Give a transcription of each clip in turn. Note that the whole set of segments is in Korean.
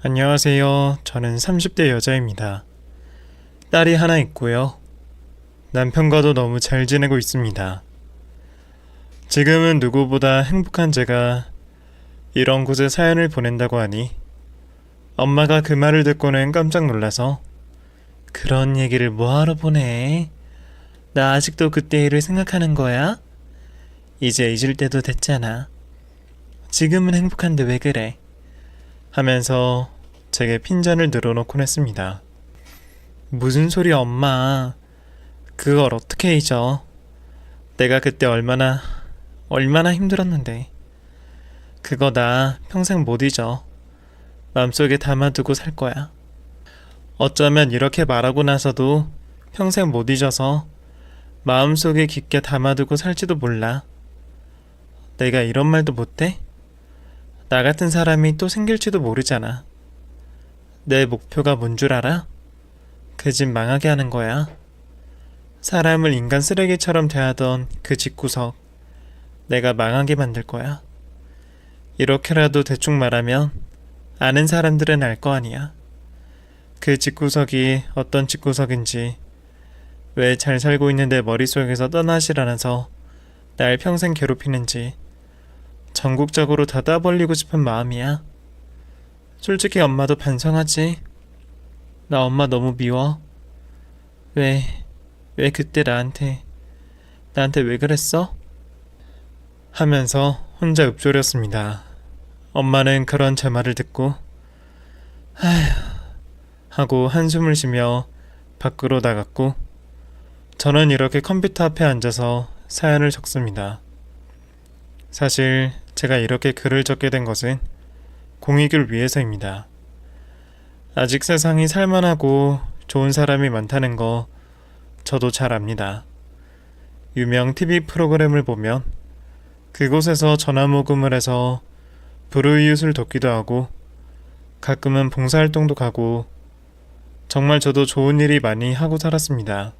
안녕하세요. 저는 30대 여자입니다. 딸이 하나 있고요. 남편과도 너무 잘 지내고 있습니다. 지금은 누구보다 행복한 제가 이런 곳에 사연을 보낸다고 하니 엄마가 그 말을 듣고는 깜짝 놀라서 그런 얘기를 뭐하러 보내? 나 아직도 그때 일을 생각하는 거야? 이제 잊을 때도 됐잖아. 지금은 행복한데 왜 그래? 하면서 제게 핀잔을 늘어놓곤 했습니다. 무슨 소리야 엄마. 그걸 어떻게 잊어. 내가 그때 얼마나 힘들었는데. 그거 나 평생 못 잊어. 마음속에 담아두고 살 거야. 어쩌면 이렇게 말하고 나서도 평생 못 잊어서 마음속에 깊게 담아두고 살지도 몰라. 내가 이런 말도 못해? 나 같은 사람이 또 생길지도 모르잖아. 내 목표가 뭔 줄 알아? 그 집 망하게 하는 거야. 사람을 인간 쓰레기처럼 대하던 그 집구석 내가 망하게 만들 거야. 이렇게라도 대충 말하면 아는 사람들은 알 거 아니야. 그 집구석이 어떤 집구석인지, 왜 잘 살고 있는 내 머릿속에서 떠나질 않아서 날 평생 괴롭히는지 전국적으로 다 따버리고 싶은 마음이야. 솔직히 엄마도 반성하지. 나 엄마 너무 미워. 왜 그때 나한테 왜 그랬어? 하면서 혼자 읊조렸습니다. 엄마는 그런 제 말을 듣고 아휴 하고 한숨을 쉬며 밖으로 나갔고, 저는 이렇게 컴퓨터 앞에 앉아서 사연을 적습니다. 사실 제가 이렇게 글을 적게 된 것은 공익을 위해서입니다. 아직 세상이 살만하고 좋은 사람이 많다는 거 저도 잘 압니다. 유명 TV 프로그램을 보면 그곳에서 전화 모금을 해서 불우이웃을 돕기도 하고 가끔은 봉사활동도 가고, 정말 저도 좋은 일이 많이 하고 살았습니다.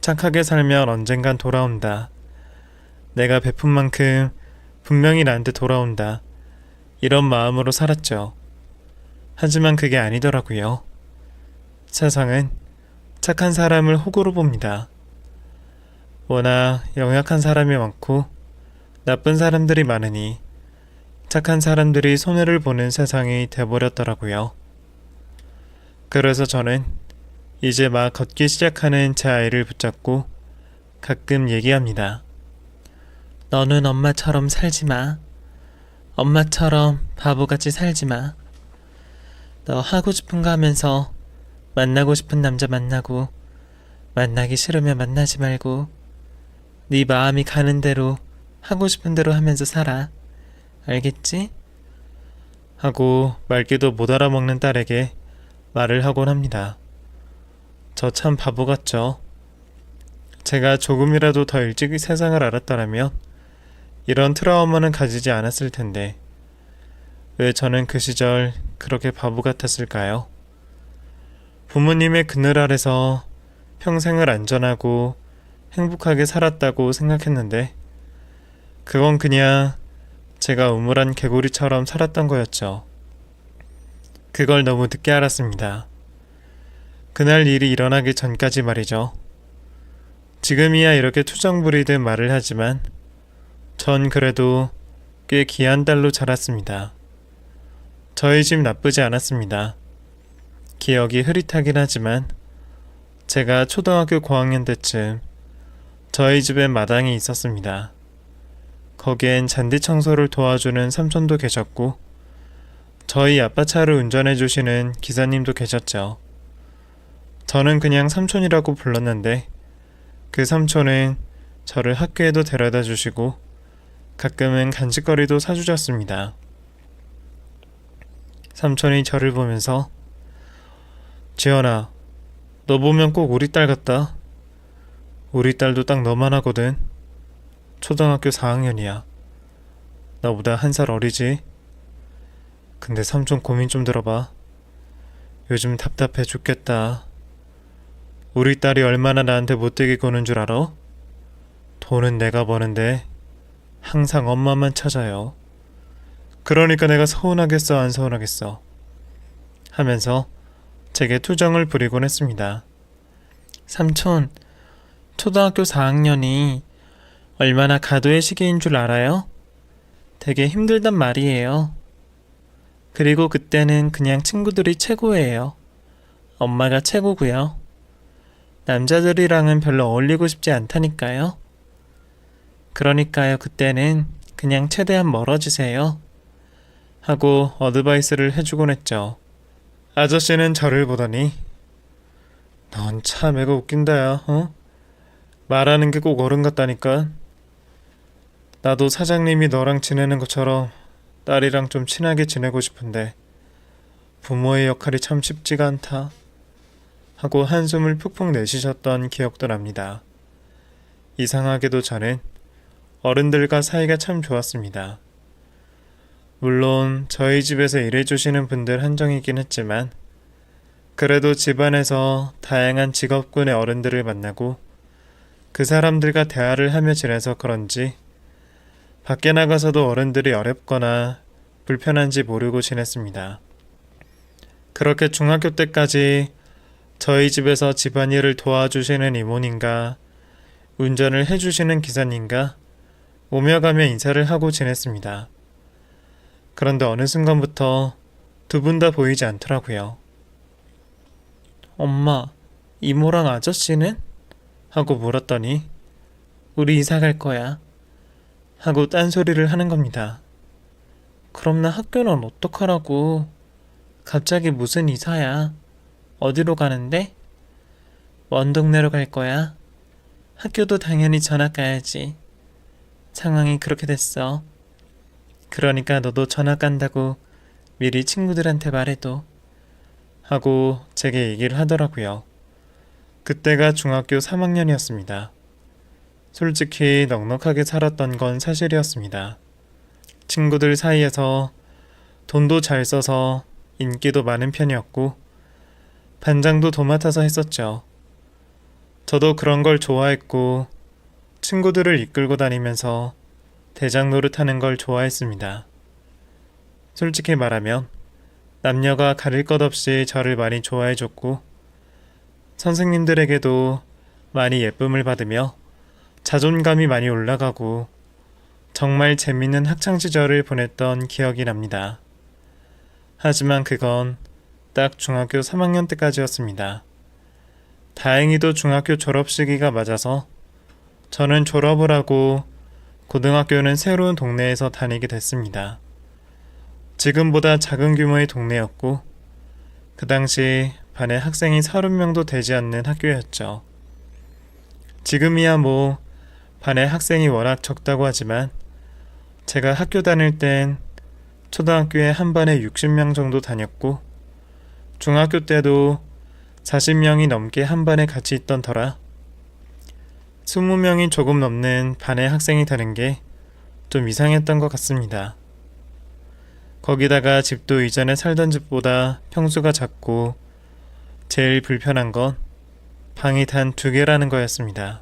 착하게 살면 언젠간 돌아온다. 내가 베푼 만큼 분명히 나한테 돌아온다. 이런 마음으로 살았죠. 하지만 그게 아니더라고요. 세상은 착한 사람을 호구로 봅니다. 워낙 영약한 사람이 많고 나쁜 사람들이 많으니 착한 사람들이 손해를 보는 세상이 돼버렸더라고요. 그래서 저는 이제 막 걷기 시작하는 제 아이를 붙잡고 가끔 얘기합니다. 너는 엄마처럼 살지 마. 엄마처럼 바보같이 살지 마. 너 하고 싶은 거 하면서 만나고 싶은 남자 만나고, 만나기 싫으면 만나지 말고 네 마음이 가는 대로 하고 싶은 대로 하면서 살아. 알겠지? 하고 말귀도 못 알아먹는 딸에게 말을 하곤 합니다. 저 참 바보 같죠? 제가 조금이라도 더 일찍 세상을 알았더라면 이런 트라우마는 가지지 않았을 텐데, 왜 저는 그 시절 그렇게 바보 같았을까요? 부모님의 그늘 아래서 평생을 안전하고 행복하게 살았다고 생각했는데 그건 그냥 제가 우물안 개구리처럼 살았던 거였죠. 그걸 너무 늦게 알았습니다. 그날 일이 일어나기 전까지 말이죠. 지금이야 이렇게 투정 부리듯 말을 하지만 전 그래도 꽤 귀한 딸로 자랐습니다. 저희 집 나쁘지 않았습니다. 기억이 흐릿하긴 하지만 제가 초등학교 고학년 때쯤 저희 집엔 마당이 있었습니다. 거기엔 잔디 청소를 도와주는 삼촌도 계셨고 저희 아빠 차를 운전해 주시는 기사님도 계셨죠. 저는 그냥 삼촌이라고 불렀는데 그 삼촌은 저를 학교에도 데려다 주시고 가끔은 간식거리도 사주셨습니다. 삼촌이 저를 보면서 지연아, 너 보면 꼭 우리 딸 같다. 우리 딸도 딱 너만 하거든. 초등학교 4학년이야. 나보다 1살 어리지? 근데 삼촌 고민 좀 들어봐. 요즘 답답해 죽겠다. 우리 딸이 얼마나 나한테 못되게 구는 줄 알아? 돈은 내가 버는데 항상 엄마만 찾아요. 그러니까 내가 서운하겠어 안 서운하겠어 하면서 제게 투정을 부리곤 했습니다. 삼촌, 초등학교 4학년이 얼마나 가도의 시기인 줄 알아요? 되게 힘들단 말이에요. 그리고 그때는 그냥 친구들이 최고예요. 엄마가 최고고요. 남자들이랑은 별로 어울리고 싶지 않다니까요. 그러니까요, 그때는 그냥 최대한 멀어지세요. 하고 어드바이스를 해주곤 했죠. 아저씨는 저를 보더니 넌 참 애가 웃긴다 야, 어? 말하는 게 꼭 어른 같다니까. 나도 사장님이 너랑 지내는 것처럼 딸이랑 좀 친하게 지내고 싶은데 부모의 역할이 참 쉽지가 않다. 하고 한숨을 푹푹 내쉬셨던 기억도 납니다. 이상하게도 저는 어른들과 사이가 참 좋았습니다. 물론 저희 집에서 일해주시는 분들 한정이긴 했지만 그래도 집안에서 다양한 직업군의 어른들을 만나고 그 사람들과 대화를 하며 지내서 그런지 밖에 나가서도 어른들이 어렵거나 불편한지 모르고 지냈습니다. 그렇게 중학교 때까지 저희 집에서 집안일을 도와주시는 이모님과 운전을 해주시는 기사님과 오며 가며 인사를 하고 지냈습니다. 그런데 어느 순간부터 두 분 다 보이지 않더라고요. 엄마, 이모랑 아저씨는? 하고 물었더니 우리 이사 갈 거야. 하고 딴소리를 하는 겁니다. 그럼 나 학교는 어떡하라고? 갑자기 무슨 이사야? 어디로 가는데? 먼 동네로 갈 거야. 학교도 당연히 전학 가야지. 상황이 그렇게 됐어. 그러니까 너도 전학 간다고 미리 친구들한테 말해도. 하고 제게 얘기를 하더라고요. 그때가 중학교 3학년이었습니다. 솔직히 넉넉하게 살았던 건 사실이었습니다. 친구들 사이에서 돈도 잘 써서 인기도 많은 편이었고 반장도 도맡아서 했었죠. 저도 그런 걸 좋아했고 친구들을 이끌고 다니면서 대장 노릇하는 걸 좋아했습니다. 솔직히 말하면 남녀가 가릴 것 없이 저를 많이 좋아해줬고 선생님들에게도 많이 예쁨을 받으며 자존감이 많이 올라가고 정말 재밌는 학창시절을 보냈던 기억이 납니다. 하지만 그건 딱 중학교 3학년 때까지였습니다. 다행히도 중학교 졸업 시기가 맞아서 저는 졸업을 하고 고등학교는 새로운 동네에서 다니게 됐습니다. 지금보다 작은 규모의 동네였고 그 당시 반에 학생이 30명도 되지 않는 학교였죠. 지금이야 뭐 반에 학생이 워낙 적다고 하지만 제가 학교 다닐 땐 초등학교에 한 반에 60명 정도 다녔고 중학교 때도 40명이 넘게 한 반에 같이 있던 터라 20명이 조금 넘는 반의 학생이 되는 게 좀 이상했던 것 같습니다. 거기다가 집도 이전에 살던 집보다 평수가 작고 제일 불편한 건 방이 단 2개라는 거였습니다.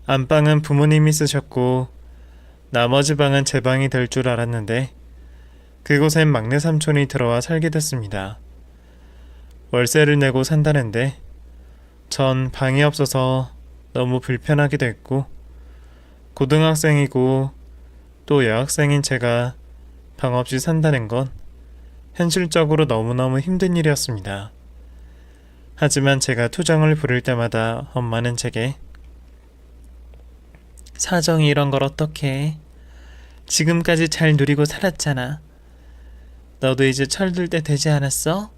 안방은 부모님이 쓰셨고 나머지 방은 제 방이 될 줄 알았는데 그곳엔 막내 삼촌이 들어와 살게 됐습니다. 월세를 내고 산다는데 전 방이 없어서 너무 불편하기도 했고 고등학생이고 또 여학생인 제가 방 없이 산다는 건 현실적으로 너무너무 힘든 일이었습니다. 하지만 제가 투정을 부릴 때마다 엄마는 제게 사정이 이런 걸 어떡해. 지금까지 잘 누리고 살았잖아. 너도 이제 철들 때 되지 않았어?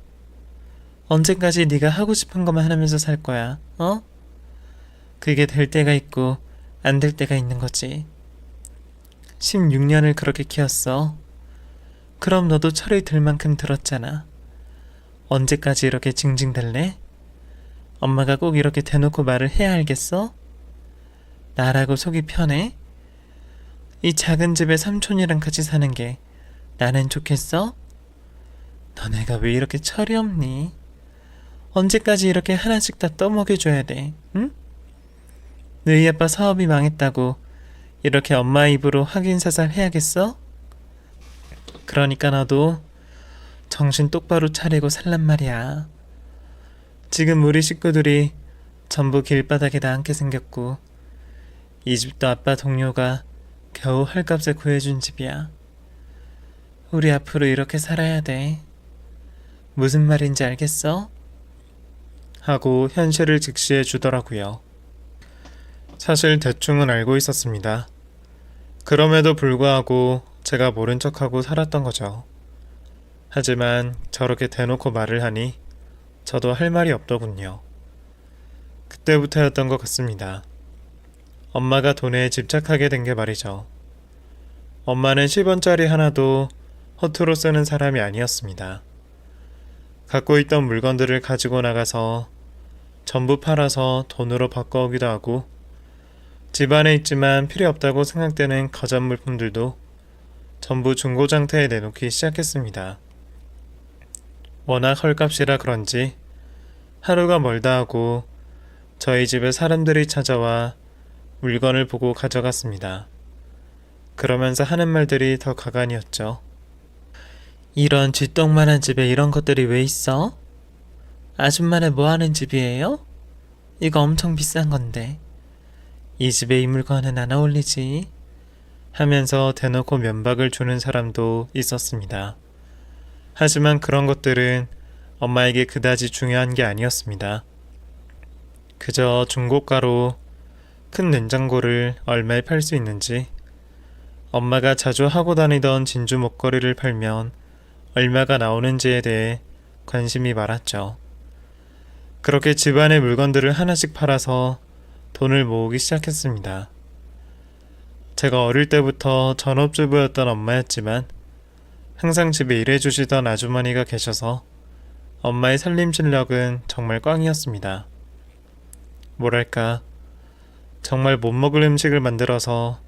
언제까지 네가 하고 싶은 것만 하면서 살 거야, 어? 그게 될 때가 있고 안 될 때가 있는 거지. 16년을 그렇게 키웠어. 그럼 너도 철이 들 만큼 들었잖아. 언제까지 이렇게 징징댈래? 엄마가 꼭 이렇게 대놓고 말을 해야 알겠어? 나라고 속이 편해? 이 작은 집에 삼촌이랑 같이 사는 게 나는 좋겠어? 너네가 왜 이렇게 철이 없니? 언제까지 이렇게 하나씩 다 떠먹여줘야 돼, 응? 너희 아빠 사업이 망했다고 이렇게 엄마 입으로 확인사살 해야겠어? 그러니까 너도 정신 똑바로 차리고 살란 말이야. 지금 우리 식구들이 전부 길바닥에 나앉게 생겼고 이 집도 아빠 동료가 겨우 헐값에 구해준 집이야. 우리 앞으로 이렇게 살아야 돼. 무슨 말인지 알겠어? 하고 현실을 직시해 주더라고요. 사실 대충은 알고 있었습니다. 그럼에도 불구하고 제가 모른 척하고 살았던 거죠. 하지만 저렇게 대놓고 말을 하니 저도 할 말이 없더군요. 그때부터였던 것 같습니다. 엄마가 돈에 집착하게 된 게 말이죠. 엄마는 10원짜리 하나도 허투루 쓰는 사람이 아니었습니다. 갖고 있던 물건들을 가지고 나가서 전부 팔아서 돈으로 바꿔오기도 하고 집안에 있지만 필요 없다고 생각되는 거전 물품들도 전부 중고장터에 내놓기 시작했습니다. 워낙 헐값이라 그런지 하루가 멀다 하고 저희 집에 사람들이 찾아와 물건을 보고 가져갔습니다. 그러면서 하는 말들이 더 가관이었죠. 이런 쥐똥만한 집에 이런 것들이 왜 있어? 아줌마네 뭐하는 집이에요? 이거 엄청 비싼 건데. 이 집에 이 물건은 안 어울리지. 하면서 대놓고 면박을 주는 사람도 있었습니다. 하지만 그런 것들은 엄마에게 그다지 중요한 게 아니었습니다. 그저 중고가로 큰 냉장고를 얼마에 팔 수 있는지, 엄마가 자주 하고 다니던 진주 목걸이를 팔면 얼마가 나오는지에 대해 관심이 많았죠. 그렇게 집안의 물건들을 하나씩 팔아서 돈을 모으기 시작했습니다. 제가 어릴 때부터 전업주부였던 엄마였지만 항상 집에 일해주시던 아주머니가 계셔서 엄마의 살림 실력은 정말 꽝이었습니다. 뭐랄까, 정말 못 먹을 음식을 만들어서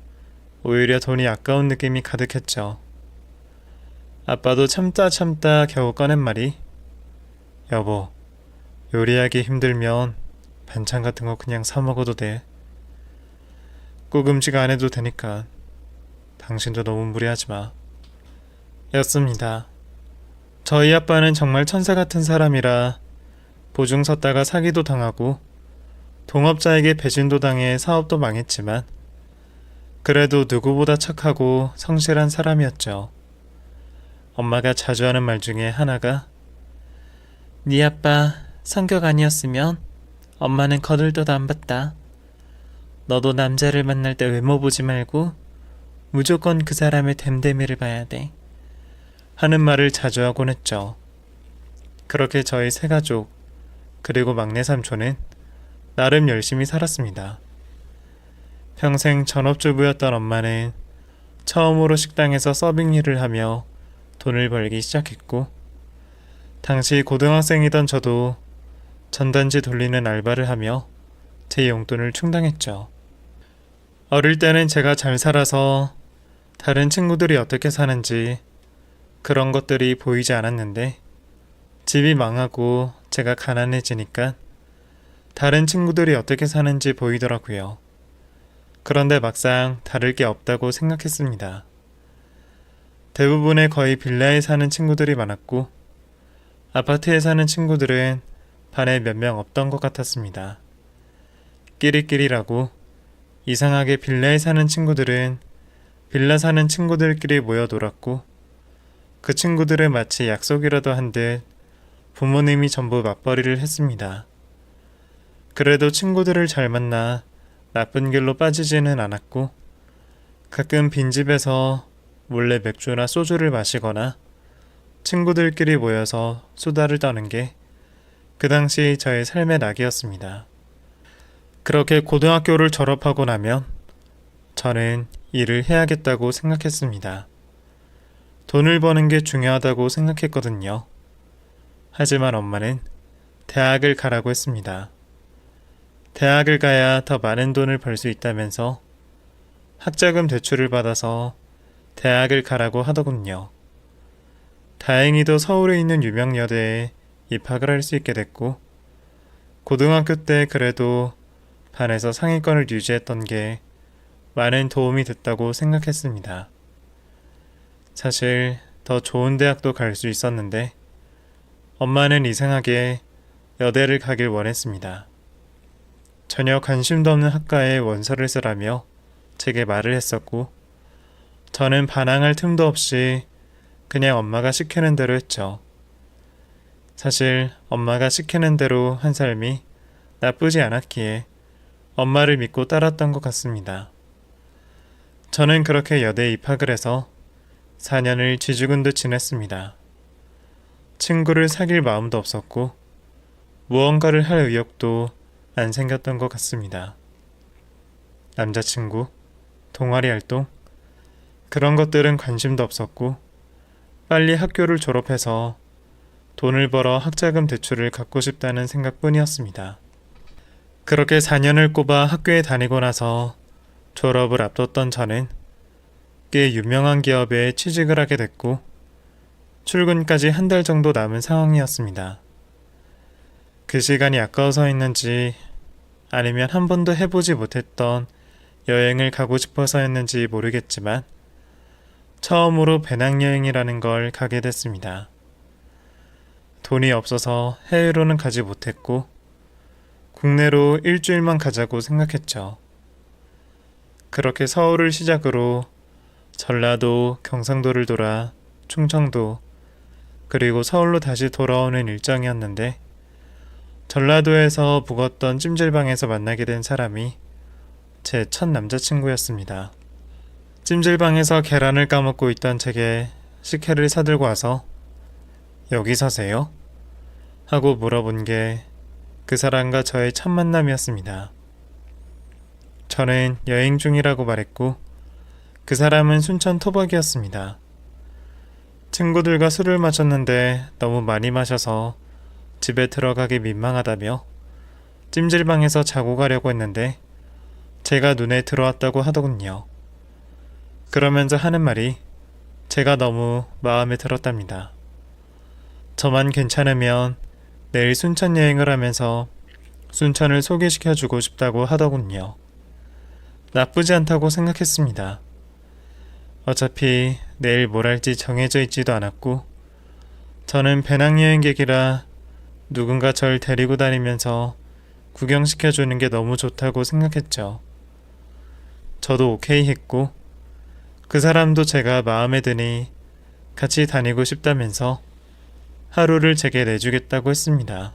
오히려 돈이 아까운 느낌이 가득했죠. 아빠도 참다 겨우 꺼낸 말이, 여보, 요리하기 힘들면 반찬 같은 거 그냥 사 먹어도 돼. 꼭 음식 안 해도 되니까 당신도 너무 무리하지 마. 였습니다. 저희 아빠는 정말 천사 같은 사람이라 보증 섰다가 사기도 당하고 동업자에게 배신도 당해 사업도 망했지만 그래도 누구보다 착하고 성실한 사람이었죠. 엄마가 자주 하는 말 중에 하나가, 네 아빠 성격 아니었으면 엄마는 거들떠도 안 봤다. 너도 남자를 만날 때 외모 보지 말고 무조건 그 사람의 됨됨이를 봐야 돼. 하는 말을 자주 하곤 했죠. 그렇게 저희 세 가족, 그리고 막내 삼촌은 나름 열심히 살았습니다. 평생 전업주부였던 엄마는 처음으로 식당에서 서빙 일을 하며 돈을 벌기 시작했고, 당시 고등학생이던 저도 전단지 돌리는 알바를 하며 제 용돈을 충당했죠. 어릴 때는 제가 잘 살아서 다른 친구들이 어떻게 사는지 그런 것들이 보이지 않았는데, 집이 망하고 제가 가난해지니까 다른 친구들이 어떻게 사는지 보이더라고요. 그런데 막상 다를 게 없다고 생각했습니다. 대부분의 거의 빌라에 사는 친구들이 많았고 아파트에 사는 친구들은 반에 몇 명 없던 것 같았습니다. 끼리끼리라고 이상하게 빌라에 사는 친구들은 빌라 사는 친구들끼리 모여 놀았고 그 친구들은 마치 약속이라도 한 듯 부모님이 전부 맞벌이를 했습니다. 그래도 친구들을 잘 만나 나쁜 길로 빠지지는 않았고 가끔 빈집에서 몰래 맥주나 소주를 마시거나 친구들끼리 모여서 수다를 떠는 게 그 당시 저의 삶의 낙이었습니다. 그렇게 고등학교를 졸업하고 나면 저는 일을 해야겠다고 생각했습니다. 돈을 버는 게 중요하다고 생각했거든요. 하지만 엄마는 대학을 가라고 했습니다. 대학을 가야 더 많은 돈을 벌 수 있다면서 학자금 대출을 받아서 대학을 가라고 하더군요. 다행히도 서울에 있는 유명 여대에 입학을 할 수 있게 됐고 고등학교 때 그래도 반에서 상위권을 유지했던 게 많은 도움이 됐다고 생각했습니다. 사실 더 좋은 대학도 갈 수 있었는데 엄마는 이상하게 여대를 가길 원했습니다. 전혀 관심도 없는 학과에 원서를 쓰라며 제게 말을 했었고 저는 반항할 틈도 없이 그냥 엄마가 시키는 대로 했죠. 사실 엄마가 시키는 대로 한 삶이 나쁘지 않았기에 엄마를 믿고 따랐던 것 같습니다. 저는 그렇게 여대에 입학을 해서 4년을 쥐죽은 듯 지냈습니다. 친구를 사귈 마음도 없었고 무언가를 할 의욕도 안 생겼던 것 같습니다. 남자친구, 동아리 활동, 그런 것들은 관심도 없었고 빨리 학교를 졸업해서 돈을 벌어 학자금 대출을 갚고 싶다는 생각뿐이었습니다. 그렇게 4년을 꼽아 학교에 다니고 나서 졸업을 앞뒀던 저는 꽤 유명한 기업에 취직을 하게 됐고 출근까지 한 달 정도 남은 상황이었습니다. 그 시간이 아까워서였는지 아니면 한 번도 해보지 못했던 여행을 가고 싶어서였는지 모르겠지만 처음으로 배낭여행이라는 걸 가게 됐습니다. 돈이 없어서 해외로는 가지 못했고 국내로 일주일만 가자고 생각했죠. 그렇게 서울을 시작으로 전라도, 경상도를 돌아 충청도, 그리고 서울로 다시 돌아오는 일정이었는데 전라도에서 묵었던 찜질방에서 만나게 된 사람이 제 첫 남자친구였습니다. 찜질방에서 계란을 까먹고 있던 제게 식혜를 사들고 와서 여기 사세요? 하고 물어본 게 그 사람과 저의 첫 만남이었습니다. 저는 여행 중이라고 말했고 그 사람은 순천 토박이었습니다. 친구들과 술을 마셨는데 너무 많이 마셔서 집에 들어가기 민망하다며 찜질방에서 자고 가려고 했는데 제가 눈에 들어왔다고 하더군요. 그러면서 하는 말이 제가 너무 마음에 들었답니다. 저만 괜찮으면 내일 순천 여행을 하면서 순천을 소개시켜주고 싶다고 하더군요. 나쁘지 않다고 생각했습니다. 어차피 내일 뭘 할지 정해져 있지도 않았고 저는 배낭여행객이라 누군가 절 데리고 다니면서 구경시켜주는 게 너무 좋다고 생각했죠. 저도 오케이 했고 그 사람도 제가 마음에 드니 같이 다니고 싶다면서 하루를 제게 내주겠다고 했습니다.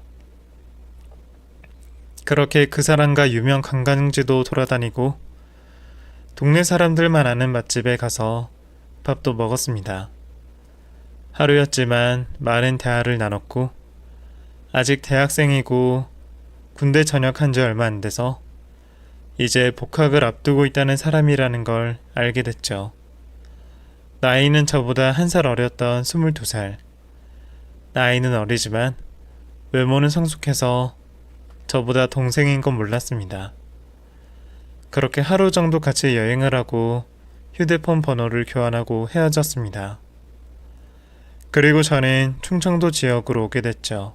그렇게 그 사람과 유명 관광지도 돌아다니고 동네 사람들만 아는 맛집에 가서 밥도 먹었습니다. 하루였지만 많은 대화를 나눴고 아직 대학생이고 군대 전역한 지 얼마 안 돼서 이제 복학을 앞두고 있다는 사람이라는 걸 알게 됐죠. 나이는 저보다 1살 어렸던 22살. 나이는 어리지만 외모는 성숙해서 저보다 동생인 건 몰랐습니다. 그렇게 하루 정도 같이 여행을 하고 휴대폰 번호를 교환하고 헤어졌습니다. 그리고 저는 충청도 지역으로 오게 됐죠.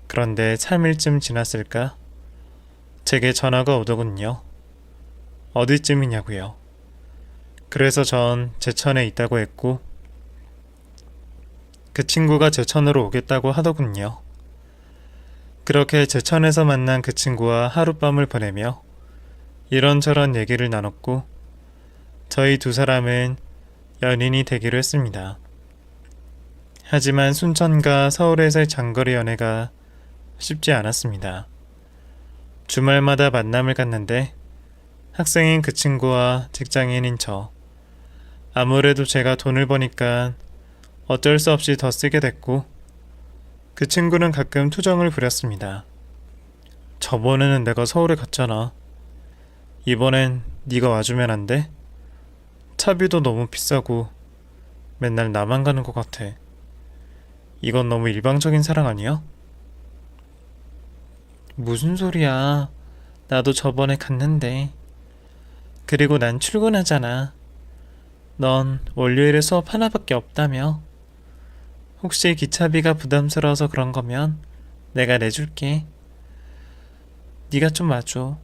그런데 3일쯤 지났을까? 제게 전화가 오더군요. 어디쯤이냐고요. 그래서 전 제천에 있다고 했고 그 친구가 제천으로 오겠다고 하더군요. 그렇게 제천에서 만난 그 친구와 하룻밤을 보내며 이런저런 얘기를 나눴고 저희 두 사람은 연인이 되기로 했습니다. 하지만 순천과 서울에서의 장거리 연애가 쉽지 않았습니다. 주말마다 만남을 갖는데 학생인 그 친구와 직장인인 저, 아무래도 제가 돈을 버니까 어쩔 수 없이 더 쓰게 됐고 그 친구는 가끔 투정을 부렸습니다. 저번에는 내가 서울에 갔잖아. 이번엔 네가 와주면 안 돼? 차비도 너무 비싸고 맨날 나만 가는 것 같아. 이건 너무 일방적인 사랑 아니야? 무슨 소리야. 나도 저번에 갔는데. 그리고 난 출근하잖아. 넌 월요일에 수업 하나밖에 없다며. 혹시 기차비가 부담스러워서 그런 거면 내가 내줄게. 네가 좀 와줘.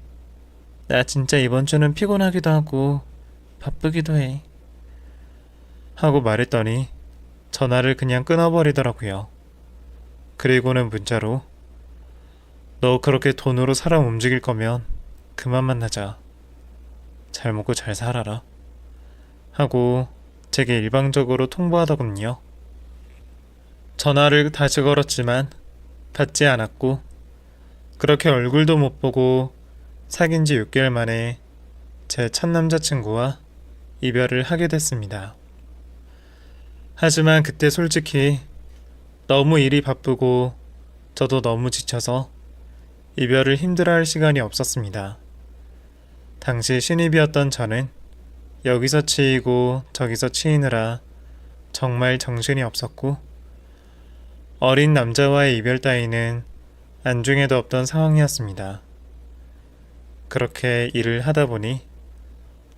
나 진짜 이번 주는 피곤하기도 하고 바쁘기도 해. 하고 말했더니 전화를 그냥 끊어버리더라고요. 그리고는 문자로 너 그렇게 돈으로 사람 움직일 거면 그만 만나자. 잘 먹고 잘 살아라. 하고 제게 일방적으로 통보하더군요. 전화를 다시 걸었지만 받지 않았고 그렇게 얼굴도 못 보고 사귄 지 6개월 만에 제 첫 남자친구와 이별을 하게 됐습니다. 하지만 그때 솔직히 너무 일이 바쁘고 저도 너무 지쳐서 이별을 힘들어할 시간이 없었습니다. 당시 신입이었던 저는 여기서 치이고 저기서 치이느라 정말 정신이 없었고 어린 남자와의 이별 따위는 안중에도 없던 상황이었습니다. 그렇게 일을 하다 보니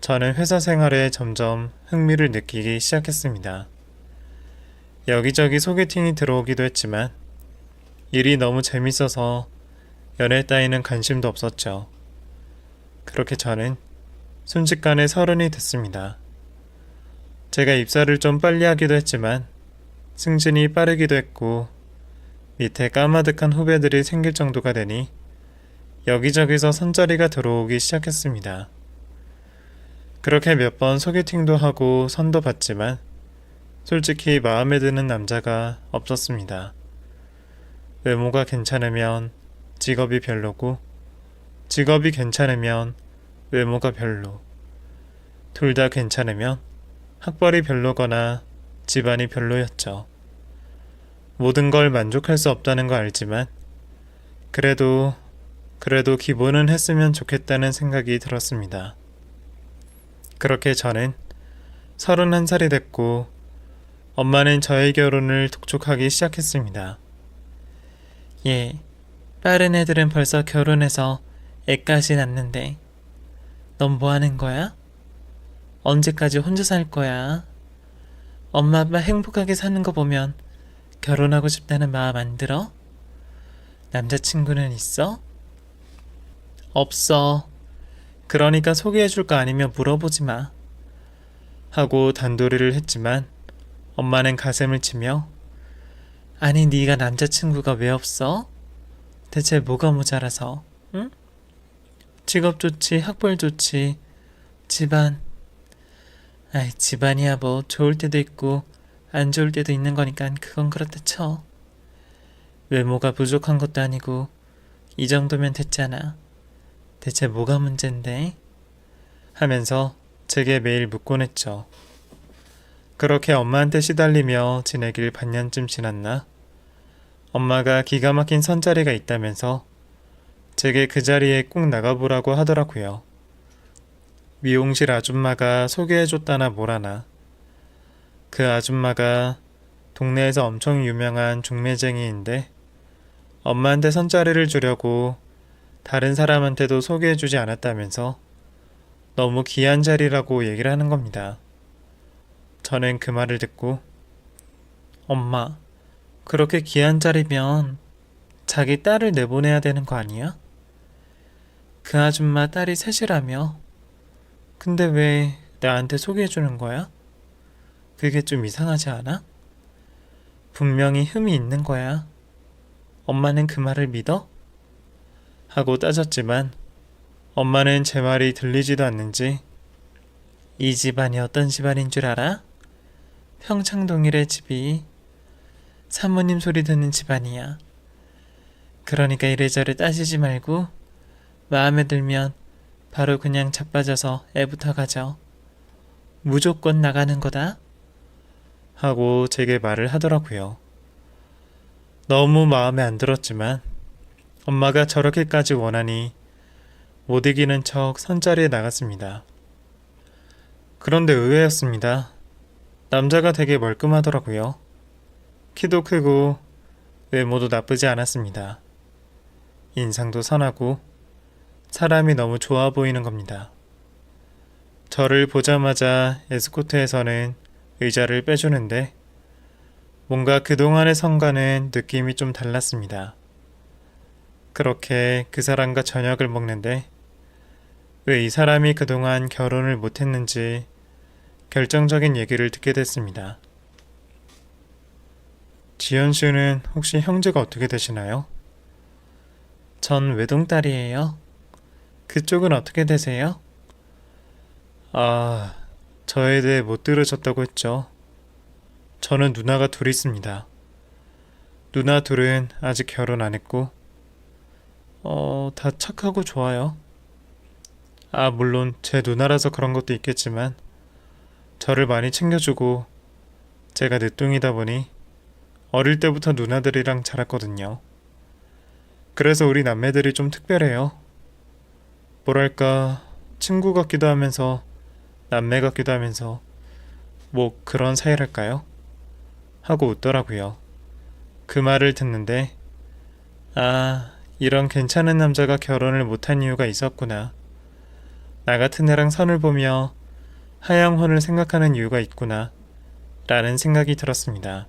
저는 회사 생활에 점점 흥미를 느끼기 시작했습니다. 여기저기 소개팅이 들어오기도 했지만 일이 너무 재밌어서 연애 따위는 관심도 없었죠. 그렇게 저는 순식간에 30이 됐습니다. 제가 입사를 좀 빨리 하기도 했지만 승진이 빠르기도 했고 밑에 까마득한 후배들이 생길 정도가 되니 여기저기서 선자리가 들어오기 시작했습니다. 그렇게 몇 번 소개팅도 하고 선도 봤지만 솔직히 마음에 드는 남자가 없었습니다. 외모가 괜찮으면 직업이 별로고 직업이 괜찮으면 외모가 별로, 둘 다 괜찮으면 학벌이 별로거나 집안이 별로였죠. 모든 걸 만족할 수 없다는 거 알지만 그래도 기본은 했으면 좋겠다는 생각이 들었습니다. 그렇게 저는 31살이 됐고 엄마는 저의 결혼을 독촉하기 시작했습니다. 예, 빠른 애들은 벌써 결혼해서 애까지 낳는데 넌 뭐 하는 거야? 언제까지 혼자 살 거야? 엄마 아빠 행복하게 사는 거 보면 결혼하고 싶다는 마음 안 들어? 남자친구는 있어? 없어. 그러니까 소개해줄 거 아니면 물어보지 마. 하고 단도리를 했지만 엄마는 가슴을 치며 아니 네가 남자친구가 왜 없어? 대체 뭐가 모자라서? 응? 직업 좋지, 학벌 좋지, 집안. 아이 집안이야 뭐 좋을 때도 있고 안 좋을 때도 있는 거니까 그건 그렇다 쳐. 외모가 부족한 것도 아니고 이 정도면 됐잖아. 대체 뭐가 문제인데? 하면서 제게 매일 묻곤 했죠. 그렇게 엄마한테 시달리며 지내길 반년쯤 지났나? 엄마가 기가 막힌 선자리가 있다면서 제게 그 자리에 꼭 나가보라고 하더라고요. 미용실 아줌마가 소개해줬다나 뭐라나. 그 아줌마가 동네에서 엄청 유명한 중매쟁이인데 엄마한테 선자리를 주려고 다른 사람한테도 소개해주지 않았다면서 너무 귀한 자리라고 얘기를 하는 겁니다. 저는 그 말을 듣고 엄마, 그렇게 귀한 자리면 자기 딸을 내보내야 되는 거 아니야? 그 아줌마 딸이 셋이라며? 근데 왜 나한테 소개해주는 거야? 그게 좀 이상하지 않아? 분명히 흠이 있는 거야. 엄마는 그 말을 믿어? 하고 따졌지만 엄마는 제 말이 들리지도 않는지 이 집안이 어떤 집안인 줄 알아? 평창동일의 집이 사모님 소리 듣는 집안이야. 그러니까 이래저래 따지지 말고 마음에 들면 바로 그냥 자빠져서 애부터 가져. 무조건 나가는 거다. 하고 제게 말을 하더라고요. 너무 마음에 안 들었지만 엄마가 저렇게까지 원하니 못 이기는 척 선자리에 나갔습니다. 그런데 의외였습니다. 남자가 되게 멀끔하더라고요. 키도 크고 외모도 나쁘지 않았습니다. 인상도 선하고 사람이 너무 좋아 보이는 겁니다. 저를 보자마자 에스코트에서는 의자를 빼주는데 뭔가 그동안의 성과는 느낌이 좀 달랐습니다. 그렇게 그 사람과 저녁을 먹는데 왜 이 사람이 그동안 결혼을 못했는지 결정적인 얘기를 듣게 됐습니다. 지연 씨는 혹시 형제가 어떻게 되시나요? 전 외동딸이에요. 그쪽은 어떻게 되세요? 아, 저에 대해 못 들으셨다고 했죠. 저는 누나가 둘 있습니다. 누나 둘은 아직 결혼 안 했고, 다 착하고 좋아요. 아, 물론 제 누나라서 그런 것도 있겠지만, 저를 많이 챙겨주고, 제가 늦둥이다 보니, 어릴 때부터 누나들이랑 자랐거든요. 그래서 우리 남매들이 좀 특별해요. 뭐랄까, 친구 같기도 하면서, 남매 같기도 하면서, 뭐 그런 사이랄까요? 하고 웃더라고요. 그 말을 듣는데, 아, 이런 괜찮은 남자가 결혼을 못한 이유가 있었구나. 나 같은 애랑 선을 보며 하양혼을 생각하는 이유가 있구나. 라는 생각이 들었습니다.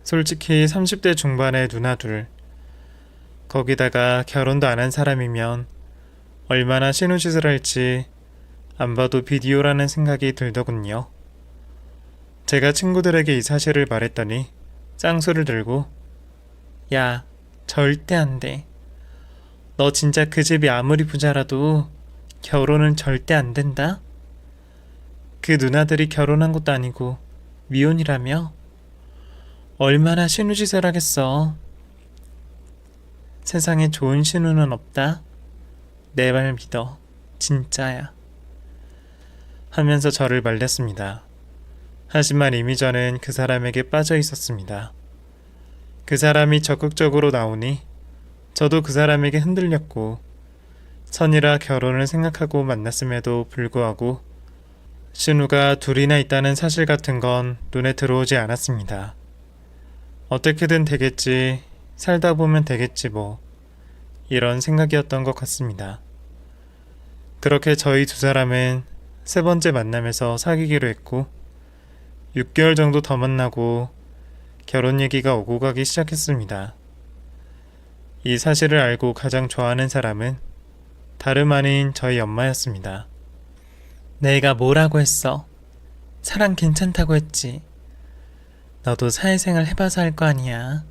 솔직히 30대 중반의 누나 둘, 거기다가 결혼도 안 한 사람이면 얼마나 신우짓을 할지 안 봐도 비디오라는 생각이 들더군요. 제가 친구들에게 이 사실을 말했더니 짱수를 들고 야, 절대 안 돼. 너 진짜 그 집이 아무리 부자라도 결혼은 절대 안 된다? 그 누나들이 결혼한 것도 아니고 미혼이라며? 얼마나 신우짓을 하겠어. 세상에 좋은 신우는 없다. 내 말 믿어. 진짜야. 하면서 저를 말렸습니다. 하지만 이미 저는 그 사람에게 빠져 있었습니다. 그 사람이 적극적으로 나오니 저도 그 사람에게 흔들렸고 선이라 결혼을 생각하고 만났음에도 불구하고 신우가 둘이나 있다는 사실 같은 건 눈에 들어오지 않았습니다. 어떻게든 되겠지, 살다 보면 되겠지 뭐, 이런 생각이었던 것 같습니다. 그렇게 저희 두 사람은 세 번째 만남에서 사귀기로 했고 6개월 정도 더 만나고 결혼 얘기가 오고 가기 시작했습니다. 이 사실을 알고 가장 좋아하는 사람은 다름 아닌 저희 엄마였습니다. 내가 뭐라고 했어? 사랑 괜찮다고 했지. 너도 사회생활 해봐서 할 거 아니야.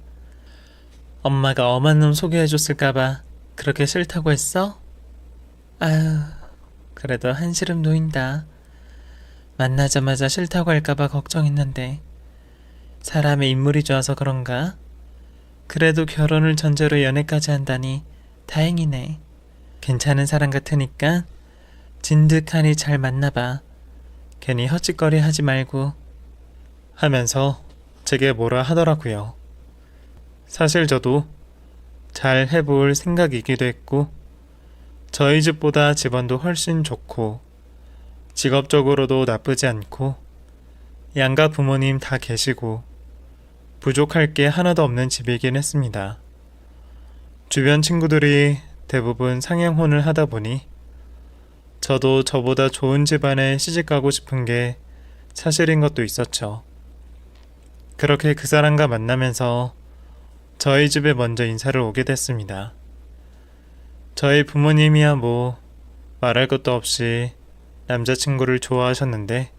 엄마가 엄한 놈 소개해줬을까봐 그렇게 싫다고 했어? 아유, 그래도 한시름 놓인다. 만나자마자 싫다고 할까봐 걱정했는데 사람의 인물이 좋아서 그런가? 그래도 결혼을 전제로 연애까지 한다니 다행이네. 괜찮은 사람 같으니까 진득하니 잘 만나봐. 괜히 헛짓거리 하지 말고 하면서 제게 뭐라 하더라고요. 사실 저도 잘 해볼 생각이기도 했고 저희 집보다 집안도 훨씬 좋고 직업적으로도 나쁘지 않고 양가 부모님 다 계시고 부족할 게 하나도 없는 집이긴 했습니다. 주변 친구들이 대부분 상향혼을 하다 보니 저도 저보다 좋은 집안에 시집가고 싶은 게 사실인 것도 있었죠. 그렇게 그 사람과 만나면서 저희 집에 먼저 인사를 오게 됐습니다. 저희 부모님이야 뭐 말할 것도 없이 남자친구를 좋아하셨는데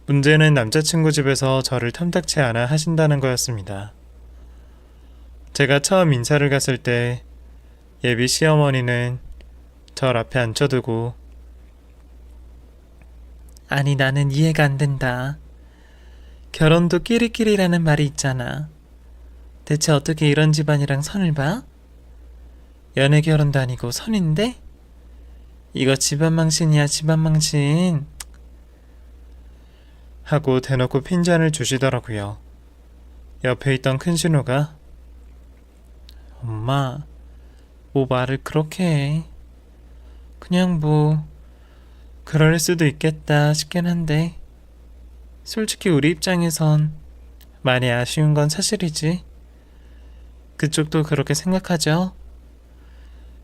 문제는 남자친구 집에서 저를 탐탁치 않아 하신다는 거였습니다. 제가 처음 인사를 갔을 때 예비 시어머니는 절 앞에 앉혀두고 아니 나는 이해가 안 된다. 결혼도 끼리끼리라는 말이 있잖아. 대체 어떻게 이런 집안이랑 선을 봐? 연애 결혼도 아니고 선인데? 이거 집안망신이야 집안망신. 하고 대놓고 핀잔을 주시더라고요. 옆에 있던 큰신우가 엄마, 뭐 말을 그렇게 해. 그냥 뭐 그럴 수도 있겠다 싶긴 한데 솔직히 우리 입장에선 많이 아쉬운 건 사실이지. 그쪽도 그렇게 생각하죠?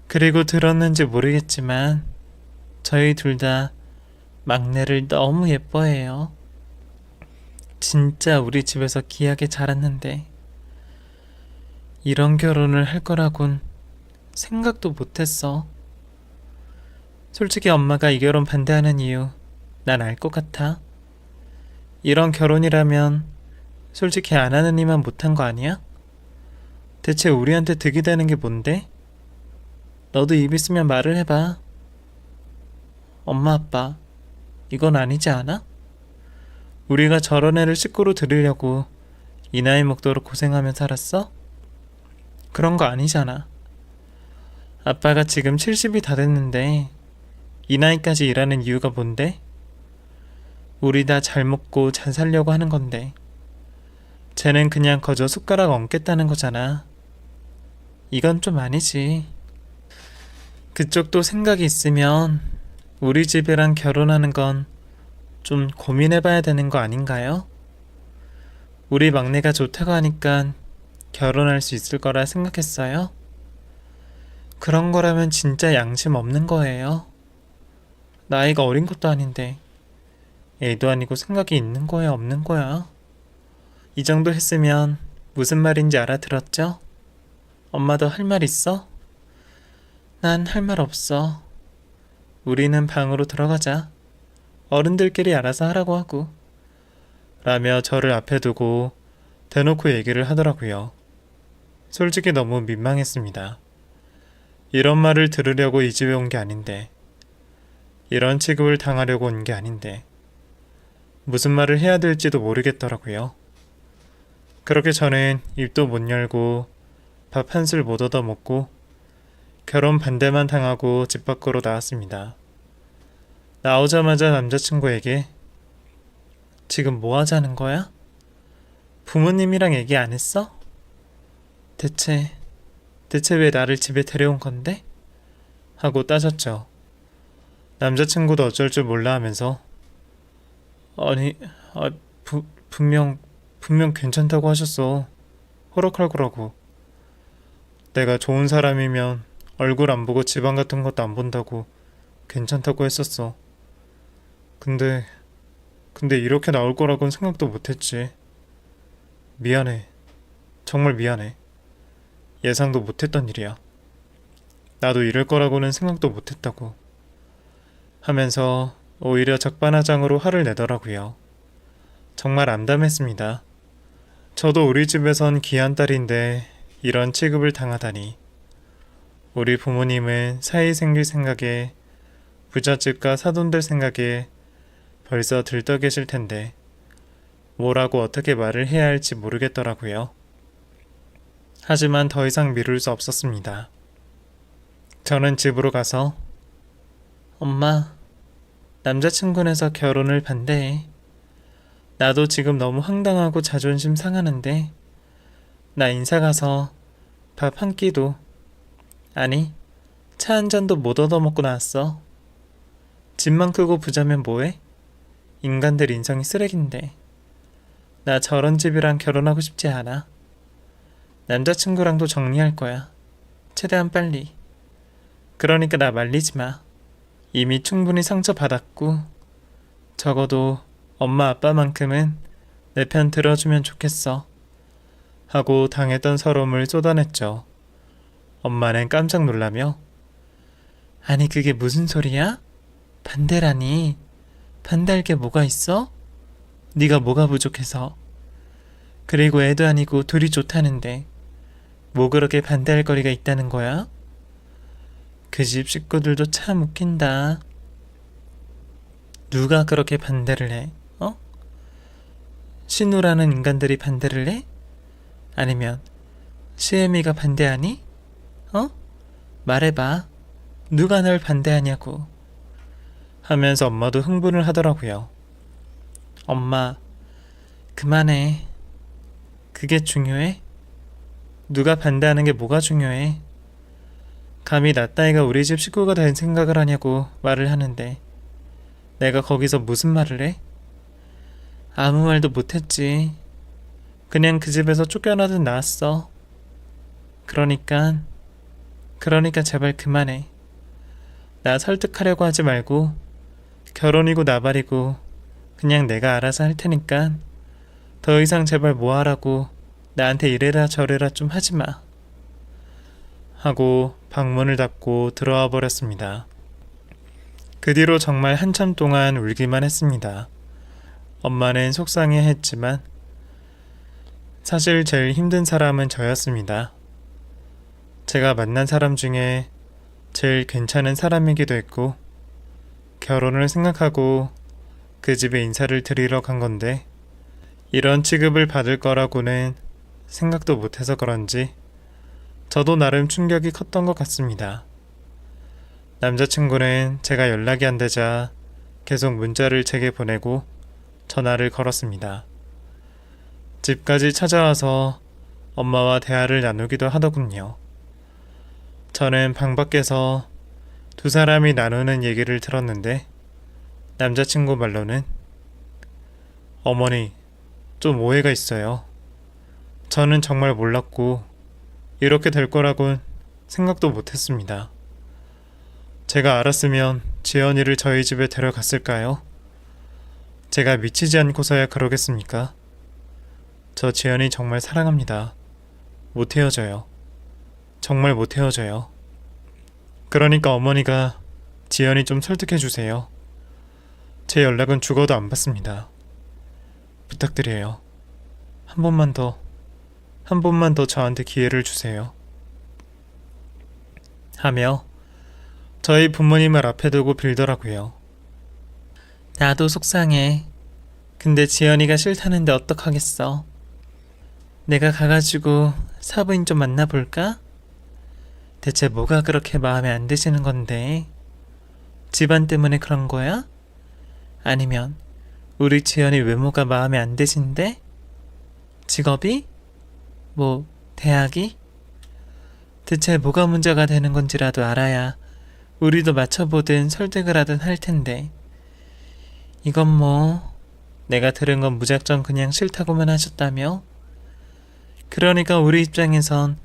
그리고 들었는지 모르겠지만 저희 둘 다 막내를 너무 예뻐해요. 진짜 우리 집에서 귀하게 자랐는데 이런 결혼을 할 거라곤 생각도 못했어. 솔직히 엄마가 이 결혼 반대하는 이유 난 알 것 같아. 이런 결혼이라면 솔직히 안 하는 이만 못한 거 아니야? 대체 우리한테 득이 되는 게 뭔데? 너도 입 있으면 말을 해봐. 엄마 아빠, 이건 아니지 않아? 우리가 저런 애를 식구로 들이려고 이 나이 먹도록 고생하며 살았어? 그런 거 아니잖아. 아빠가 지금 70이 다 됐는데 이 나이까지 일하는 이유가 뭔데? 우리 다 잘 먹고 잘 살려고 하는 건데 쟤는 그냥 거저 숟가락 얹겠다는 거잖아. 이건 좀 아니지. 그쪽도 생각이 있으면 우리 집이랑 결혼하는 건 좀 고민해봐야 되는 거 아닌가요? 우리 막내가 좋다고 하니까 결혼할 수 있을 거라 생각했어요? 그런 거라면 진짜 양심 없는 거예요. 나이가 어린 것도 아닌데 애도 아니고 생각이 있는 거야 없는 거야? 이 정도 했으면 무슨 말인지 알아들었죠? 엄마도 할 말 있어? 난 할 말 없어. 우리는 방으로 들어가자. 어른들끼리 알아서 하라고 하고 라며 저를 앞에 두고 대놓고 얘기를 하더라고요. 솔직히 너무 민망했습니다. 이런 말을 들으려고 이 집에 온 게 아닌데 이런 취급을 당하려고 온 게 아닌데 무슨 말을 해야 될지도 모르겠더라고요. 그렇게 저는 입도 못 열고 밥 한술 못 얻어먹고 결혼 반대만 당하고 집 밖으로 나왔습니다. 나오자마자 남자친구에게 지금 뭐 하자는 거야? 부모님이랑 얘기 안 했어? 대체 왜 나를 집에 데려온 건데? 하고 따졌죠. 남자친구도 어쩔 줄 몰라 하면서 아니, 분명 괜찮다고 하셨어. 호락할 거라고. 내가 좋은 사람이면 얼굴 안 보고 집안 같은 것도 안 본다고 괜찮다고 했었어. 근데 이렇게 나올 거라고는 생각도 못했지. 미안해. 정말 미안해. 예상도 못했던 일이야. 나도 이럴 거라고는 생각도 못했다고. 하면서 오히려 적반하장으로 화를 내더라고요. 정말 암담했습니다. 저도 우리 집에선 귀한 딸인데 이런 취급을 당하다니. 우리 부모님은 사이 생길 생각에 부잣집과 사돈들 생각에 벌써 들떠 계실 텐데 뭐라고 어떻게 말을 해야 할지 모르겠더라고요. 하지만 더 이상 미룰 수 없었습니다. 저는 집으로 가서 엄마, 남자친구네서 결혼을 반대해. 나도 지금 너무 황당하고 자존심 상하는데 나 인사 가서 밥 한 끼도 아니 차 한 잔도 못 얻어먹고 나왔어. 집만 크고 부자면 뭐해? 인간들 인성이 쓰레기인데 나 저런 집이랑 결혼하고 싶지 않아. 남자친구랑도 정리할 거야. 최대한 빨리. 그러니까 나 말리지 마. 이미 충분히 상처받았고 적어도 엄마 아빠만큼은 내 편 들어주면 좋겠어. 하고 당했던 서러움을 쏟아냈죠. 엄마는 깜짝 놀라며 아니 그게 무슨 소리야? 반대라니. 반대할 게 뭐가 있어? 네가 뭐가 부족해서. 그리고 애도 아니고 둘이 좋다는데 뭐 그렇게 반대할 거리가 있다는 거야? 그 집 식구들도 참 웃긴다. 누가 그렇게 반대를 해? 신우라는 인간들이 반대를 해? 아니면 시애미가 반대하니? 말해봐. 누가 널 반대하냐고. 하면서 엄마도 흥분을 하더라고요. 엄마, 그만해. 그게 중요해? 누가 반대하는 게 뭐가 중요해? 감히 나 따위가 우리 집 식구가 된 생각을 하냐고 말을 하는데 내가 거기서 무슨 말을 해? 아무 말도 못했지. 그냥 그 집에서 쫓겨나듯 나왔어. 그러니까 제발 그만해. 나 설득하려고 하지 말고 결혼이고 나발이고 그냥 내가 알아서 할 테니까 더 이상 제발 뭐하라고 나한테 이래라 저래라 좀 하지 마. 하고 방문을 닫고 들어와 버렸습니다. 그 뒤로 정말 한참 동안 울기만 했습니다. 엄마는 속상해 했지만 사실 제일 힘든 사람은 저였습니다. 제가 만난 사람 중에 제일 괜찮은 사람이기도 했고, 결혼을 생각하고 그 집에 인사를 드리러 간 건데, 이런 취급을 받을 거라고는 생각도 못해서 그런지 저도 나름 충격이 컸던 것 같습니다. 남자친구는 제가 연락이 안 되자 계속 문자를 제게 보내고 전화를 걸었습니다. 집까지 찾아와서 엄마와 대화를 나누기도 하더군요. 저는 방 밖에서 두 사람이 나누는 얘기를 들었는데, 남자친구 말로는 어머니, 좀 오해가 있어요. 저는 정말 몰랐고 이렇게 될 거라곤 생각도 못했습니다. 제가 알았으면 지연이를 저희 집에 데려갔을까요? 제가 미치지 않고서야 그러겠습니까? 저 지연이 정말 사랑합니다. 못 헤어져요. 정말 못 헤어져요. 그러니까 어머니가 지연이 좀 설득해 주세요. 제 연락은 죽어도 안 받습니다. 부탁드려요. 한 번만 더 저한테 기회를 주세요. 하며 저희 부모님을 앞에 두고 빌더라고요. 나도 속상해. 근데 지연이가 싫다는데 어떡하겠어. 내가 가가지고 사부인 좀 만나볼까? 대체 뭐가 그렇게 마음에 안 드시는 건데? 집안 때문에 그런 거야? 아니면 우리 지연이 외모가 마음에 안 드신데? 직업이? 뭐 대학이? 대체 뭐가 문제가 되는 건지라도 알아야 우리도 맞춰보든 설득을 하든 할 텐데. 이건 뭐 내가 들은 건 무작정 그냥 싫다고만 하셨다며? 그러니까 우리 입장에선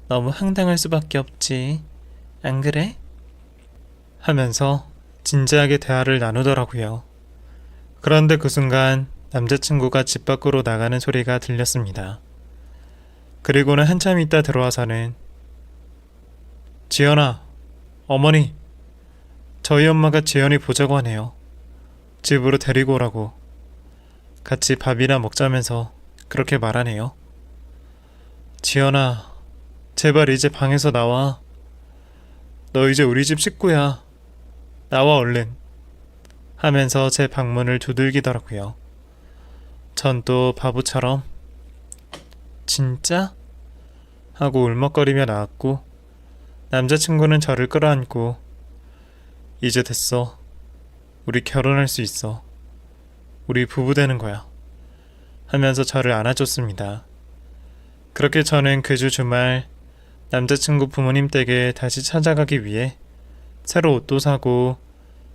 너무 황당할 수밖에 없지. 안 그래? 하면서 진지하게 대화를 나누더라고요. 그런데 그 순간 남자친구가 집 밖으로 나가는 소리가 들렸습니다. 그리고는 한참 있다 들어와서는 지연아, 어머니, 저희 엄마가 지연이 보자고 하네요. 집으로 데리고 오라고. 같이 밥이나 먹자면서 그렇게 말하네요. 지연아, 제발 이제 방에서 나와. 너 이제 우리 집 식구야. 나와 얼른. 하면서 제 방문을 두들기더라고요. 전 또 바보처럼 진짜? 하고 울먹거리며 나왔고, 남자친구는 저를 끌어안고 이제 됐어. 우리 결혼할 수 있어. 우리 부부 되는 거야. 하면서 저를 안아줬습니다. 그렇게 저는 그 주 주말 남자친구 부모님 댁에 다시 찾아가기 위해 새로 옷도 사고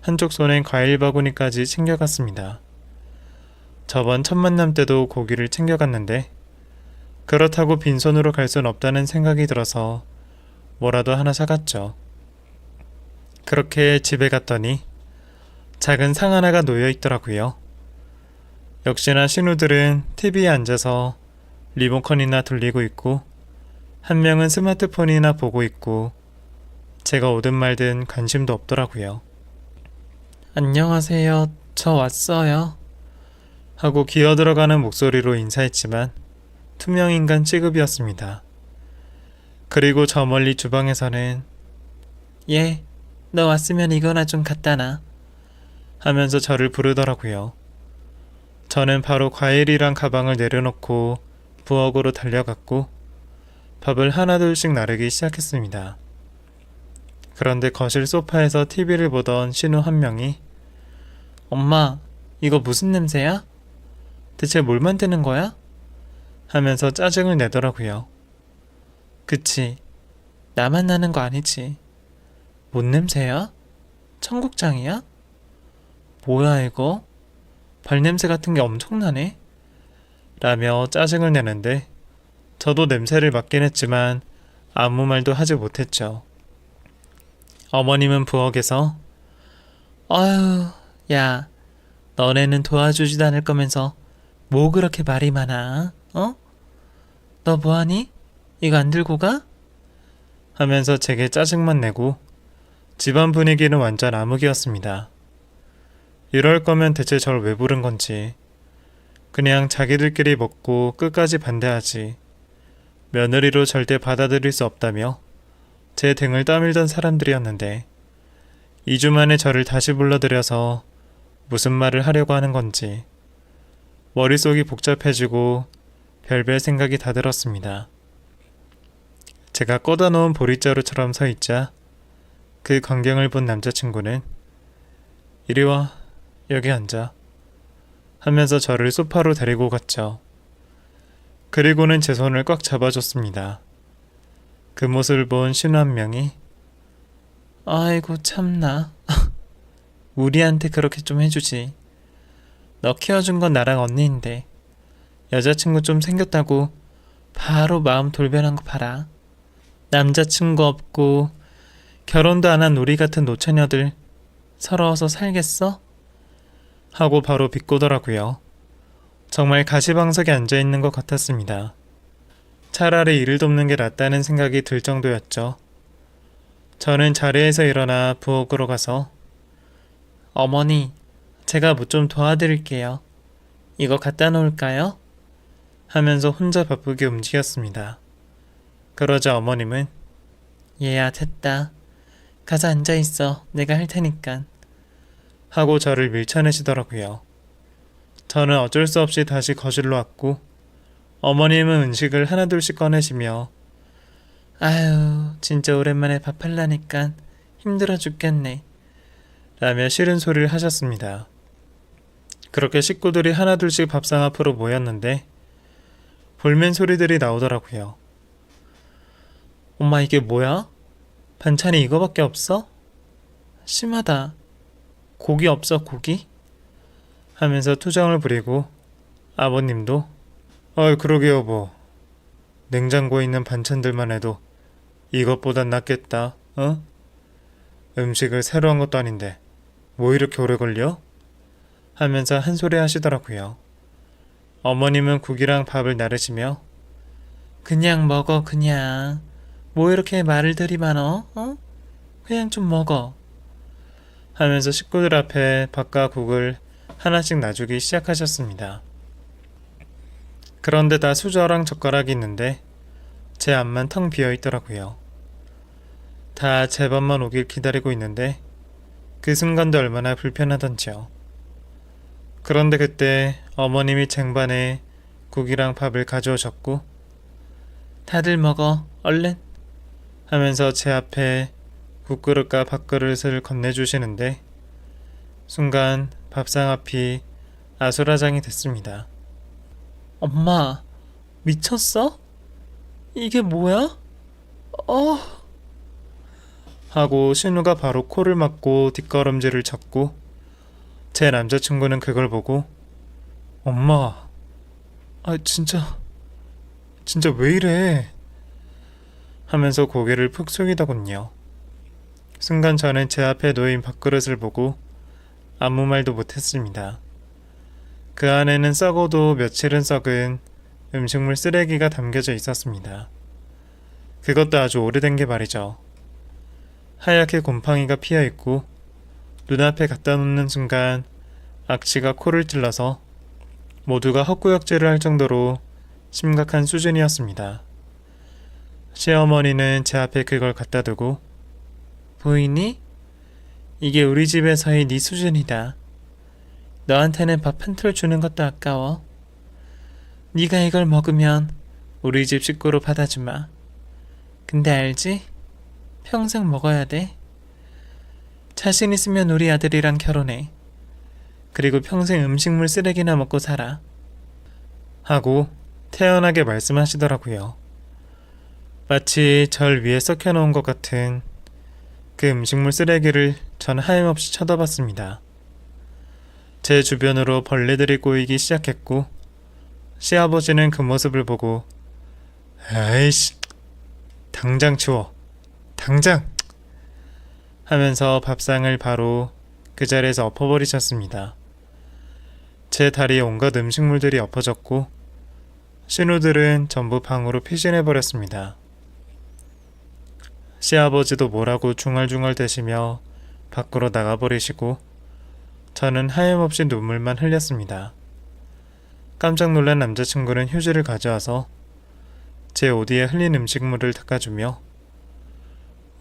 한쪽 손엔 과일 바구니까지 챙겨갔습니다. 저번 첫 만남 때도 고기를 챙겨갔는데 그렇다고 빈손으로 갈 순 없다는 생각이 들어서 뭐라도 하나 사갔죠. 그렇게 집에 갔더니 작은 상 하나가 놓여 있더라고요. 역시나 신우들은 TV에 앉아서 리모컨이나 돌리고 있고, 한 명은 스마트폰이나 보고 있고, 제가 오든 말든 관심도 없더라고요. 안녕하세요. 저 왔어요. 하고 기어들어가는 목소리로 인사했지만 투명인간 취급이었습니다. 그리고 저 멀리 주방에서는 예, 너 왔으면 이거나 좀 갖다 놔. 하면서 저를 부르더라고요. 저는 바로 과일이랑 가방을 내려놓고 부엌으로 달려갔고 밥을 하나둘씩 나르기 시작했습니다. 그런데 거실 소파에서 TV를 보던 신우 한 명이 엄마, 이거 무슨 냄새야? 대체 뭘 만드는 거야? 하면서 짜증을 내더라고요. 그치, 나만 나는 거 아니지. 뭔 냄새야? 청국장이야? 뭐야 이거? 발냄새 같은 게 엄청나네? 라며 짜증을 내는데 저도 냄새를 맡긴 했지만 아무 말도 하지 못했죠. 어머님은 부엌에서 아유, 야, 너네는 도와주지도 않을 거면서 뭐 그렇게 말이 많아? 어? 너 뭐하니? 이거 안 들고 가? 하면서 제게 짜증만 내고 집안 분위기는 완전 암흑이었습니다. 이럴 거면 대체 절 왜 부른 건지, 그냥 자기들끼리 먹고 끝까지 반대하지. 며느리로 절대 받아들일 수 없다며 제 등을 떠밀던 사람들이었는데 2주 만에 저를 다시 불러들여서 무슨 말을 하려고 하는 건지 머릿속이 복잡해지고 별별 생각이 다 들었습니다. 제가 꽂아놓은 보릿자루처럼 서 있자 그 광경을 본 남자친구는 이리 와, 여기 앉아 하면서 저를 소파로 데리고 갔죠. 그리고는 제 손을 꽉 잡아줬습니다. 그 모습을 본 신우 한 명이 아이고 참나 우리한테 그렇게 좀 해주지. 너 키워준 건 나랑 언니인데 여자친구 좀 생겼다고 바로 마음 돌변한 거 봐라. 남자친구 없고 결혼도 안 한 우리 같은 노처녀들 서러워서 살겠어? 하고 바로 비꼬더라고요. 정말 가시방석에 앉아있는 것 같았습니다. 차라리 이를 돕는 게 낫다는 생각이 들 정도였죠. 저는 자리에서 일어나 부엌으로 가서 어머니, 제가 뭐 좀 도와드릴게요. 이거 갖다 놓을까요? 하면서 혼자 바쁘게 움직였습니다. 그러자 어머님은 얘야 됐다. 가서 앉아있어. 내가 할 테니까. 하고 저를 밀쳐내시더라고요. 저는 어쩔 수 없이 다시 거실로 왔고 어머님은 음식을 하나둘씩 꺼내시며 아유 진짜 오랜만에 밥 할라니까 힘들어 죽겠네 라며 싫은 소리를 하셨습니다. 그렇게 식구들이 하나둘씩 밥상 앞으로 모였는데 볼멘 소리들이 나오더라고요. 엄마 이게 뭐야? 반찬이 이거밖에 없어? 심하다. 고기 없어 고기? 하면서 투정을 부리고 아버님도 그러게 여보. 냉장고에 있는 반찬들만 해도 이것보단 낫겠다. 음식을 새로 한 것도 아닌데 뭐 이렇게 오래 걸려? 하면서 한 소리 하시더라고요. 어머님은 국이랑 밥을 나르시며 그냥 먹어 그냥. 뭐 이렇게 말을 들이많어? 그냥 좀 먹어. 하면서 식구들 앞에 밥과 국을 하나씩 놔주기 시작하셨습니다. 그런데 다 수저랑 젓가락이 있는데 제 앞만 텅 비어 있더라고요. 다 제 밥만 오길 기다리고 있는데 그 순간도 얼마나 불편하던지요. 그런데 그때 어머님이 쟁반에 국이랑 밥을 가져오셨고 다들 먹어 얼른 하면서 제 앞에 국그릇과 밥그릇을 건네주시는데 순간 밥상 앞이 아수라장이 됐습니다. 엄마 미쳤어? 이게 뭐야? 하고 신우가 바로 코를 막고 뒷걸음질을 쳤고 제 남자친구는 그걸 보고 엄마 진짜 왜 이래 하면서 고개를 푹 숙이더군요. 순간 저는 제 앞에 놓인 밥그릇을 보고 아무 말도 못했습니다. 그 안에는 썩어도 며칠은 썩은 음식물 쓰레기가 담겨져 있었습니다. 그것도 아주 오래된 게 말이죠. 하얗게 곰팡이가 피어있고 눈앞에 갖다 놓는 순간 악취가 코를 찔러서 모두가 헛구역질을 할 정도로 심각한 수준이었습니다. 시어머니는 제 앞에 그걸 갖다 두고 보이니? 이게 우리 집에서의 네 수준이다. 너한테는 밥 한 톨 주는 것도 아까워. 네가 이걸 먹으면 우리 집 식구로 받아주마. 근데 알지? 평생 먹어야 돼. 자신 있으면 우리 아들이랑 결혼해. 그리고 평생 음식물 쓰레기나 먹고 살아. 하고 태연하게 말씀하시더라고요. 마치 절 위에 썩혀놓은 것 같은 그 음식물 쓰레기를 전 하염없이 쳐다봤습니다. 제 주변으로 벌레들이 꼬이기 시작했고 시아버지는 그 모습을 보고 에이씨 당장 치워 당장 하면서 밥상을 바로 그 자리에서 엎어버리셨습니다. 제 다리에 온갖 음식물들이 엎어졌고 신우들은 전부 방으로 피신해버렸습니다. 시아버지도 뭐라고 중얼중얼 대시며 밖으로 나가버리시고 저는 하염없이 눈물만 흘렸습니다. 깜짝 놀란 남자친구는 휴지를 가져와서 제 옷 위에 흘린 음식물을 닦아주며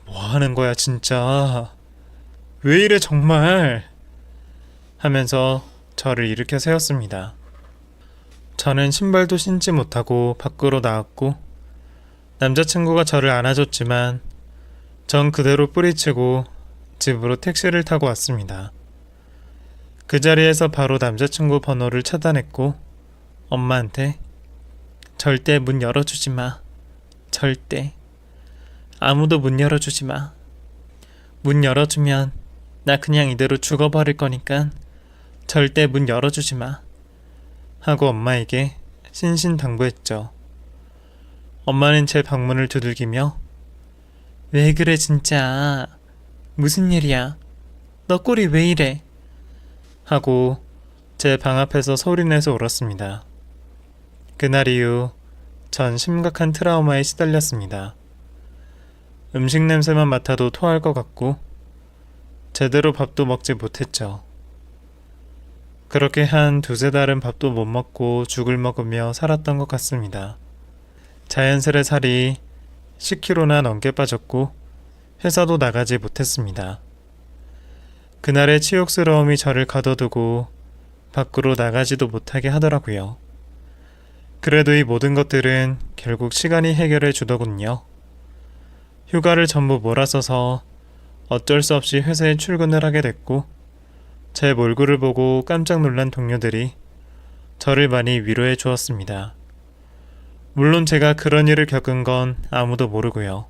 뭐 하는 거야 진짜. 왜 이래 정말. 하면서 저를 일으켜 세웠습니다. 저는 신발도 신지 못하고 밖으로 나왔고 남자친구가 저를 안아줬지만 전 그대로 뿌리치고 집으로 택시를 타고 왔습니다. 그 자리에서 바로 남자친구 번호를 차단했고 엄마한테 절대 문 열어주지 마. 절대. 아무도 문 열어주지 마. 문 열어주면 나 그냥 이대로 죽어버릴 거니까 절대 문 열어주지 마. 하고 엄마에게 신신당부했죠. 엄마는 제 방문을 두들기며 왜 그래 진짜. 무슨 일이야. 너 꼴이 왜 이래. 하고 제 방 앞에서 소리내서 울었습니다. 그날 이후 전 심각한 트라우마에 시달렸습니다. 음식 냄새만 맡아도 토할 것 같고 제대로 밥도 먹지 못했죠. 그렇게 한 두세 달은 밥도 못 먹고 죽을 먹으며 살았던 것 같습니다. 자연스레 살이 10kg나 넘게 빠졌고 회사도 나가지 못했습니다. 그날의 치욕스러움이 저를 가둬두고 밖으로 나가지도 못하게 하더라고요. 그래도 이 모든 것들은 결국 시간이 해결해 주더군요. 휴가를 전부 몰아써서 어쩔 수 없이 회사에 출근을 하게 됐고 제 몰골을 보고 깜짝 놀란 동료들이 저를 많이 위로해 주었습니다. 물론 제가 그런 일을 겪은 건 아무도 모르고요.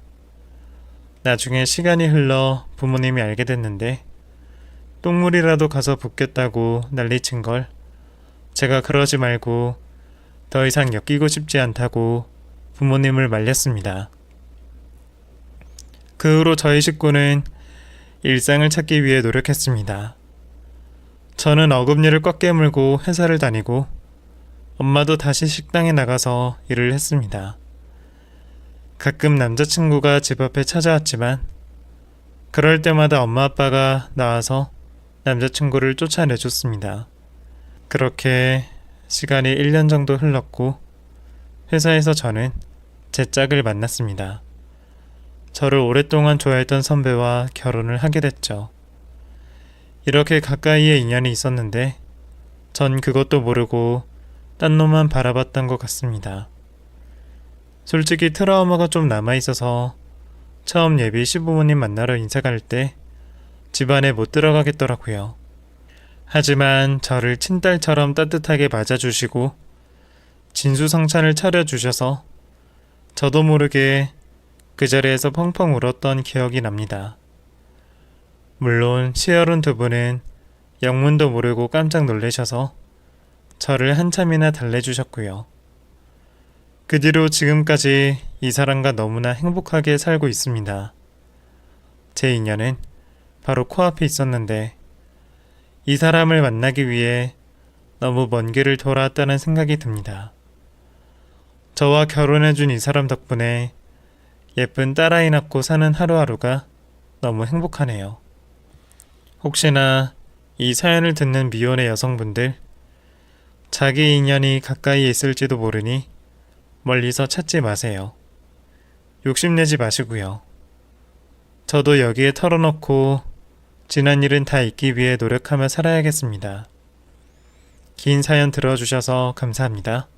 나중에 시간이 흘러 부모님이 알게 됐는데 똥물이라도 가서 붓겠다고 난리친 걸 제가 그러지 말고 더 이상 엮이고 싶지 않다고 부모님을 말렸습니다. 그 후로 저희 식구는 일상을 찾기 위해 노력했습니다. 저는 어금니를 꽉 깨물고 회사를 다니고 엄마도 다시 식당에 나가서 일을 했습니다. 가끔 남자친구가 집 앞에 찾아왔지만 그럴 때마다 엄마 아빠가 나와서 남자친구를 쫓아내줬습니다. 그렇게 시간이 1년 정도 흘렀고 회사에서 저는 제 짝을 만났습니다. 저를 오랫동안 좋아했던 선배와 결혼을 하게 됐죠. 이렇게 가까이에 인연이 있었는데 전 그것도 모르고 딴 놈만 바라봤던 것 같습니다. 솔직히 트라우마가 좀 남아있어서 처음 예비 시부모님 만나러 인사 갈 때 집안에 못 들어가겠더라고요. 하지만 저를 친딸처럼 따뜻하게 맞아주시고 진수성찬을 차려주셔서 저도 모르게 그 자리에서 펑펑 울었던 기억이 납니다. 물론 시어른 두 분은 영문도 모르고 깜짝 놀라셔서 저를 한참이나 달래주셨고요. 그 뒤로 지금까지 이 사람과 너무나 행복하게 살고 있습니다. 제 인연은 바로 코앞에 있었는데 이 사람을 만나기 위해 너무 먼 길을 돌아왔다는 생각이 듭니다. 저와 결혼해준 이 사람 덕분에 예쁜 딸아이 낳고 사는 하루하루가 너무 행복하네요. 혹시나 이 사연을 듣는 미혼의 여성분들, 자기 인연이 가까이에 있을지도 모르니 멀리서 찾지 마세요. 욕심내지 마시고요. 저도 여기에 털어놓고 지난 일은 다 잊기 위해 노력하며 살아야겠습니다. 긴 사연 들어주셔서 감사합니다.